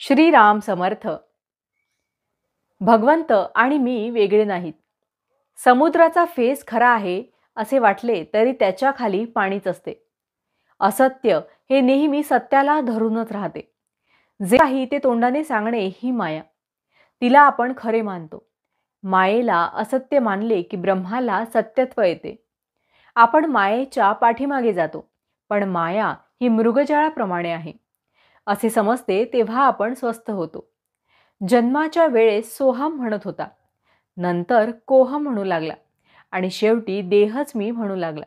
श्रीराम समर्थ. भगवंत आणि मी वेगळे नाहीत. समुद्राचा फेस खरा आहे असे वाटले तरी त्याच्या खाली पाणीच असते. असत्य हे नेहमी सत्याला धरूनच राहते. जे काही ते तोंडाने सांगणे ही माया. तिला आपण खरे मानतो. मायेला असत्य मानले की ब्रह्माला सत्यत्व येते. आपण मायेच्या पाठीमागे जातो, पण माया ही मृगजळाप्रमाणे आहे असे समजते तेव्हा आपण स्वस्थ होतो. जन्माच्या वेळेस सोहम म्हणत होता, नंतर कोहम म्हणू लागला आणि शेवटी देहच मी म्हणू लागला.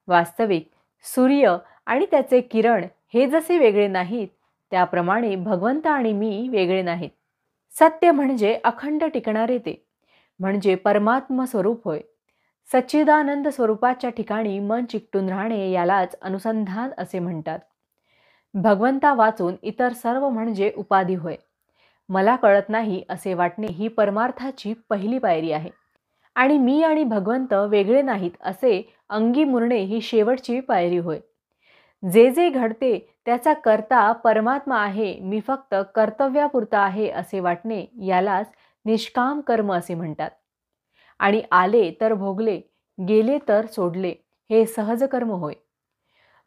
वास्तविक सूर्य आणि त्याचे किरण हे जसे वेगळे नाहीत, त्याप्रमाणे भगवंत आणि मी वेगळे नाहीत. सत्य म्हणजे अखंड टिकणारे ते, म्हणजे परमात्म स्वरूप होय. सच्चिदानंद स्वरूपाच्या ठिकाणी मन चिकटून राहणे यालाच अनुसंधान असे म्हणतात. भगवंता वाचून इतर सर्व म्हणजे उपाधी होय. मला कळत नाही असे वाटणे ही परमार्थाची पहिली पायरी आहे. आणि मी आणि भगवंत वेगळे नाहीत असे अंगी मुरणे ही शेवटची पायरी होय. जे जे घडते त्याचा कर्ता परमात्मा आहे, मी फक्त कर्तव्यापुरता आहे असे वाटणे यालाच निष्काम कर्म असे म्हणतात. आणि आले तर भोगले, गेले तर सोडले हे सहज कर्म होय.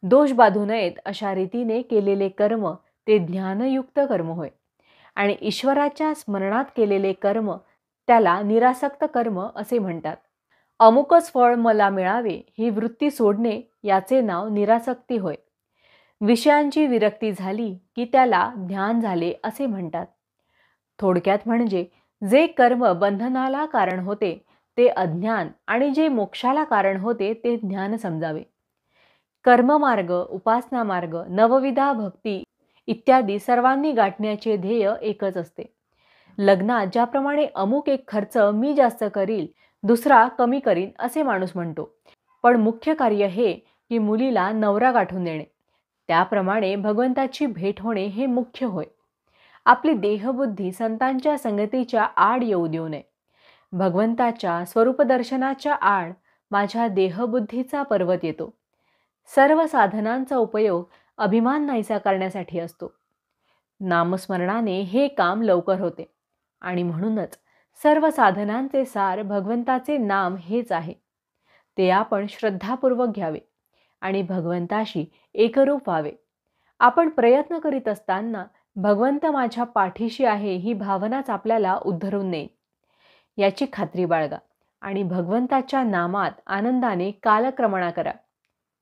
दोष बाधू नयेत अशा रीतीने केलेले कर्म ते ज्ञानयुक्त कर्म होय. आणि ईश्वराच्या स्मरणात केलेले कर्म त्याला निरासक्त कर्म असे म्हणतात. अमुकच फळ मला मिळावे ही वृत्ती सोडणे याचे नाव निरासक्ती होय. विषयांची विरक्ती झाली की त्याला ज्ञान झाले असे म्हणतात. थोडक्यात म्हणजे जे कर्म बंधनाला कारण होते ते अज्ञान आणि जे मोक्षाला कारण होते ते ज्ञान समजावे. कर्ममार्ग, उपासना मार्ग, नवविधा भक्ती इत्यादी सर्वांनी गाठण्याचे ध्येय एकच असते. लग्नात ज्याप्रमाणे अमुक एक खर्च मी जास्त करील, दुसरा कमी करीन असे माणूस म्हणतो, पण मुख्य कार्य हे की मुलीला नवरा गाठून देणे. त्याप्रमाणे भगवंताची भेट होणे हे मुख्य होय. आपली देहबुद्धी संतांच्या संगतीच्या आड येऊ देऊ नये. भगवंताच्या स्वरूपदर्शनाच्या आड माझ्या देहबुद्धीचा पर्वत येतो. सर्व साधनांचा उपयोग अभिमान नाहीसा करण्यासाठी असतो. नामस्मरणाने हे काम लवकर होते आणि म्हणूनच सर्व साधनांचे सार भगवंताचे नाम हेच आहे. ते आपण श्रद्धापूर्वक घ्यावे आणि भगवंताशी एकरूप व्हावे. आपण प्रयत्न करीत असताना भगवंत माझ्या पाठीशी आहे ही भावनाच आपल्याला उद्धरून नेईल याची खात्री बाळगा आणि भगवंताच्या नामात आनंदाने कालक्रमणा करा.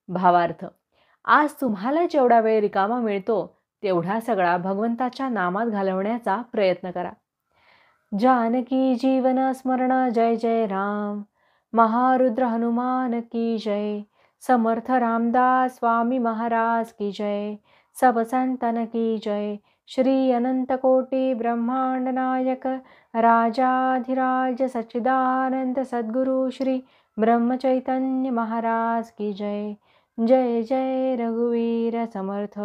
भावार्थ, आज तुम्हाला जेवढा वेळ रिकामा मिळतो तेवढा सगळा भगवंताच्या नामात घालवण्याचा प्रयत्न करा. जानकी जीवन स्मरण जय जय राम. महारुद्र हनुमान की जय. समर्थ रामदास स्वामी महाराज की जय. सब संतन की जय. श्री अनंत कोटि ब्रह्मांड नायक राजाधिराज सच्चिदानंद सद्गुरु श्री ब्रह्म चैतन्य महाराज की जय. जय जय रघुवीर समर्थ.